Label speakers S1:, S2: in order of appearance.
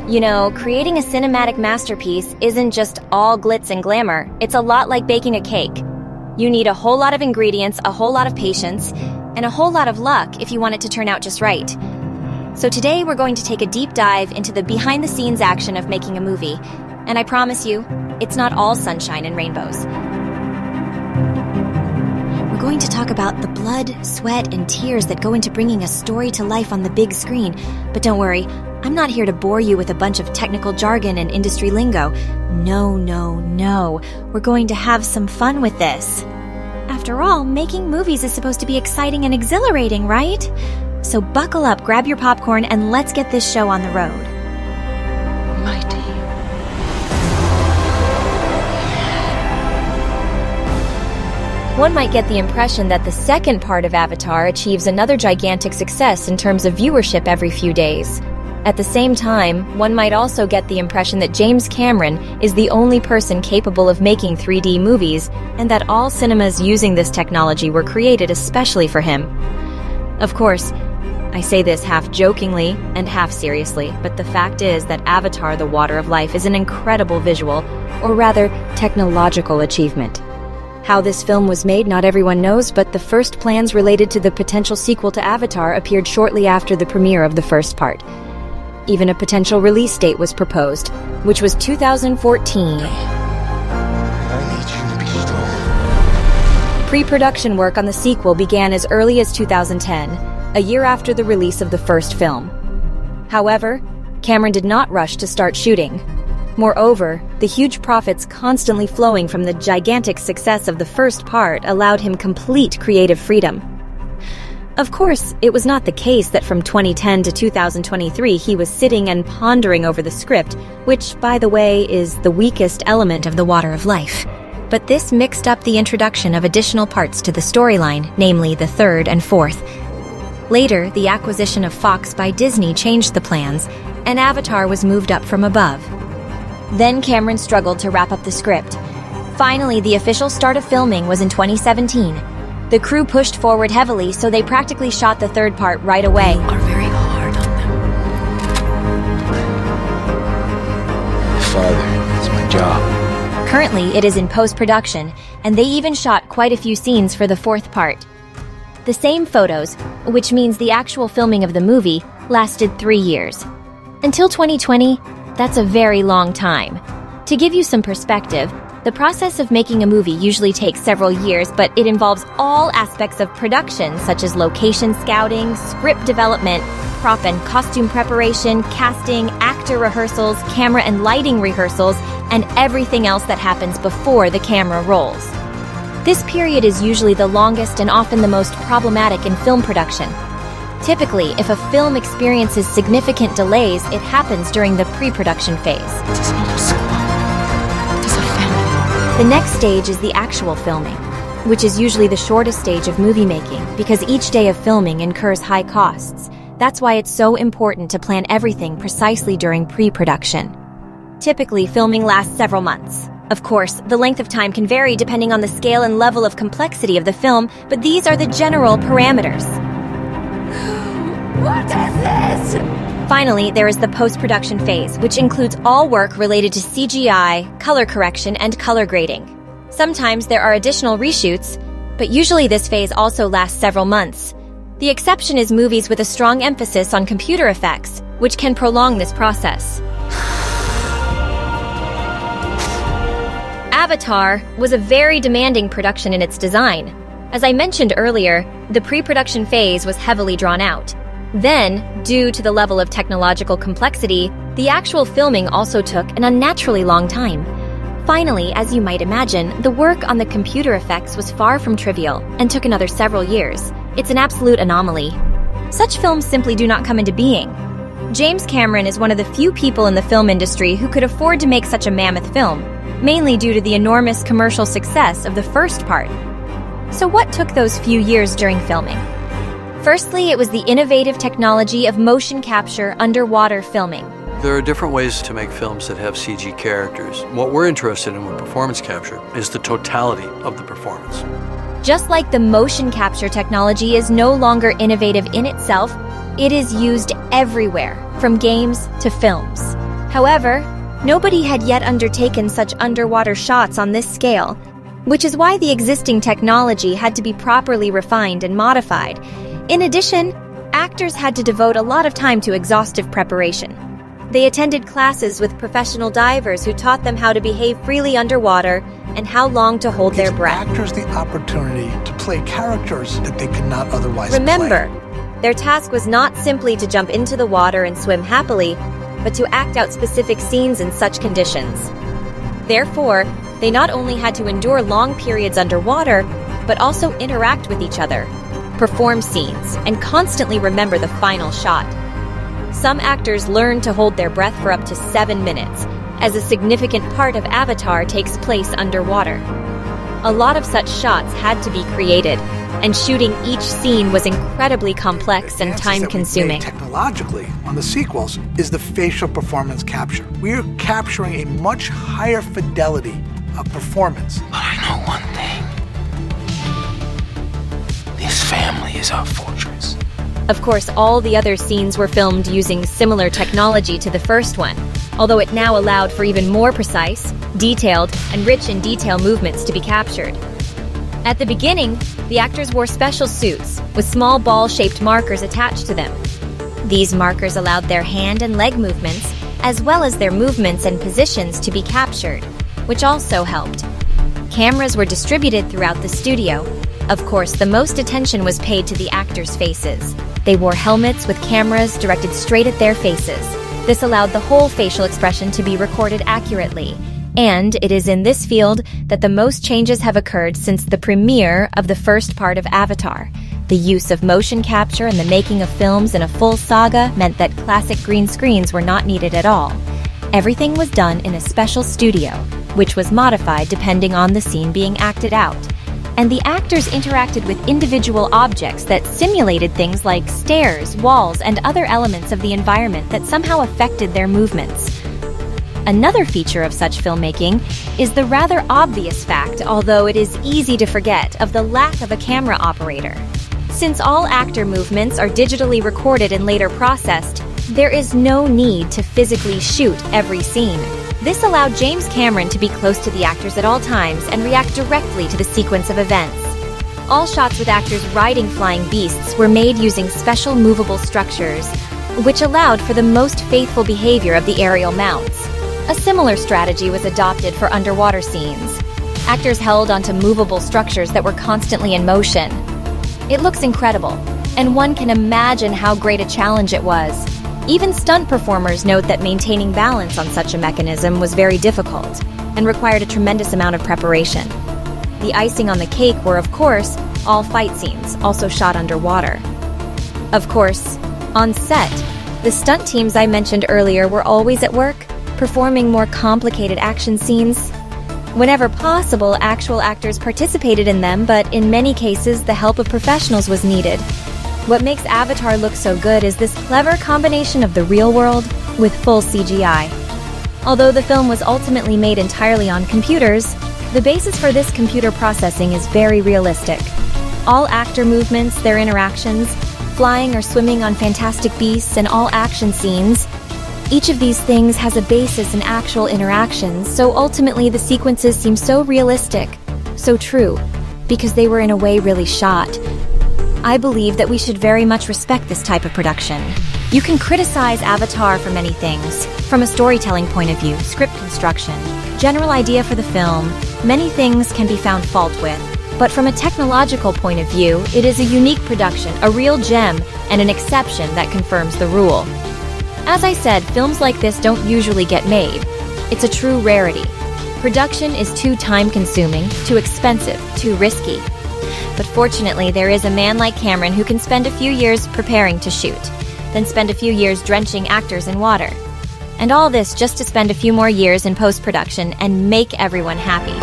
S1: You know, creating a cinematic masterpiece isn't just all glitz and glamour. It's a lot like baking a cake. You need a whole lot of ingredients, a whole lot of patience, and a whole lot of luck if you want it to turn out just right. So today we're going to take a deep dive into the behind-the-scenes action of making a movie. And I promise you, it's not all sunshine and rainbows. We're going to talk about the blood, sweat, and tears that go into bringing a story to life on the big screen. But don't worry, I'm not here to bore you with a bunch of technical jargon and industry lingo. No. We're going to have some fun with this. After all, making movies is supposed to be exciting and exhilarating, right? So buckle up, grab your popcorn, and let's get this show on the road.
S2: Mighty.
S1: One might get the impression that the second part of Avatar achieves another gigantic success in terms of viewership every few days. At the same time, one might also get the impression that James Cameron is the only person capable of making 3D movies, and that all cinemas using this technology were created especially for him. Of course, I say this half jokingly and half seriously, but the fact is that Avatar: The Water of Life is an incredible visual, or rather, technological achievement. How this film was made, not everyone knows, but the first plans related to the potential sequel to Avatar appeared shortly after the premiere of the first part. Even a potential release date was proposed, which was 2014.
S2: I need you to be strong.
S1: Pre-production work on the sequel began as early as 2010, a year after the release of the first film. However, Cameron did not rush to start shooting. Moreover, the huge profits constantly flowing from the gigantic success of the first part allowed him complete creative freedom. Of course, it was not the case that from 2010 to 2023 he was sitting and pondering over the script, which, by the way, is the weakest element of The Water of Life. But this mixed up the introduction of additional parts to the storyline, namely the third and fourth. Later, the acquisition of Fox by Disney changed the plans, and Avatar was moved up from above. Then Cameron struggled to wrap up the script. Finally, the official start of filming was in 2017. The crew pushed forward heavily, so they practically shot the third part right away.
S2: You are very hard on them. Father, it's my job.
S1: Currently, it is in post-production, and they even shot quite a few scenes for the fourth part. The same photos, which means the actual filming of the movie, lasted 3 years. Until 2020, that's a very long time. To give you some perspective, the process of making a movie usually takes several years, but it involves all aspects of production, such as location scouting, script development, prop and costume preparation, casting, actor rehearsals, camera and lighting rehearsals, and everything else that happens before the camera rolls. This period is usually the longest and often the most problematic in film production. Typically, if a film experiences significant delays, it happens during the pre-production phase.
S2: This is not a school. It is a family.
S1: The next stage is the actual filming, which is usually the shortest stage of movie making because each day of filming incurs high costs. That's why it's so important to plan everything precisely during pre-production. Typically, filming lasts several months. Of course, the length of time can vary depending on the scale and level of complexity of the film, but these are the general parameters.
S2: What is this?
S1: Finally, there is the post-production phase, which includes all work related to CGI, color correction, and color grading. Sometimes there are additional reshoots, but usually this phase also lasts several months. The exception is movies with a strong emphasis on computer effects, which can prolong this process. Avatar was a very demanding production in its design. As I mentioned earlier, the pre-production phase was heavily drawn out. Then, due to the level of technological complexity, the actual filming also took an unnaturally long time. Finally, as you might imagine, the work on the computer effects was far from trivial and took another several years. It's an absolute anomaly. Such films simply do not come into being. James Cameron is one of the few people in the film industry who could afford to make such a mammoth film, mainly due to the enormous commercial success of the first part. So what took those few years during filming? Firstly, it was the innovative technology of motion capture underwater filming.
S3: There are different ways to make films that have CG characters. What we're interested in with performance capture is the totality of the performance.
S1: Just like the motion capture technology is no longer innovative in itself, it is used everywhere, from games to films. However, nobody had yet undertaken such underwater shots on this scale, which is why the existing technology had to be properly refined and modified. In addition, actors had to devote a lot of time to exhaustive preparation. They attended classes with professional divers who taught them how to behave freely underwater and how long to hold their breath.
S4: Actors the opportunity to play characters that they could not otherwise
S1: Remember,
S4: play.
S1: their task was not simply to jump into the water and swim happily, but to act out specific scenes in such conditions. Therefore, they not only had to endure long periods underwater, but also interact with each other, perform scenes, and constantly remember the final shot. Some actors learned to hold their breath for up to 7 minutes, as a significant part of Avatar takes place underwater. A lot of such shots had to be created, and shooting each scene was incredibly complex and time-consuming.
S4: Technologically, on the sequels, is the facial performance capture. We are capturing a much higher fidelity of performance.
S5: But I know one thing. This family is our fortress.
S1: Of course, all the other scenes were filmed using similar technology to the first one, although it now allowed for even more precise, detailed, and rich in detail movements to be captured. At the beginning, the actors wore special suits with small ball-shaped markers attached to them. These markers allowed their hand and leg movements, as well as their movements and positions, to be captured, which also helped. Cameras were distributed throughout the studio. Of course, the most attention was paid to the actors' faces. They wore helmets with cameras directed straight at their faces. This allowed the whole facial expression to be recorded accurately. And it is in this field that the most changes have occurred since the premiere of the first part of Avatar. The use of motion capture and the making of films in a full saga meant that classic green screens were not needed at all. Everything was done in a special studio, which was modified depending on the scene being acted out. And the actors interacted with individual objects that simulated things like stairs, walls, and other elements of the environment that somehow affected their movements. Another feature of such filmmaking is the rather obvious fact, although it is easy to forget, of the lack of a camera operator. Since all actor movements are digitally recorded and later processed, there is no need to physically shoot every scene. This allowed James Cameron to be close to the actors at all times and react directly to the sequence of events. All shots with actors riding flying beasts were made using special movable structures, which allowed for the most faithful behavior of the aerial mounts. A similar strategy was adopted for underwater scenes. Actors held onto movable structures that were constantly in motion. It looks incredible, and one can imagine how great a challenge it was. Even stunt performers note that maintaining balance on such a mechanism was very difficult and required a tremendous amount of preparation. The icing on the cake were, of course, all fight scenes, also shot underwater. Of course, on set, the stunt teams I mentioned earlier were always at work, performing more complicated action scenes. Whenever possible, actual actors participated in them, but in many cases, the help of professionals was needed. What makes Avatar look so good is this clever combination of the real world with full CGI. Although the film was ultimately made entirely on computers, the basis for this computer processing is very realistic. All actor movements, their interactions, flying or swimming on fantastic beasts, and all action scenes, each of these things has a basis in actual interactions, so ultimately the sequences seem so realistic, so true, because they were in a way really shot. I believe that we should very much respect this type of production. You can criticize Avatar for many things, from a storytelling point of view, script construction, general idea for the film. Many things can be found fault with, but from a technological point of view, it is a unique production, a real gem, and an exception that confirms the rule. As I said, films like this don't usually get made. It's a true rarity. Production is too time-consuming, too expensive, too risky. But fortunately, there is a man like Cameron who can spend a few years preparing to shoot, then spend a few years drenching actors in water. And all this just to spend a few more years in post-production and make everyone happy.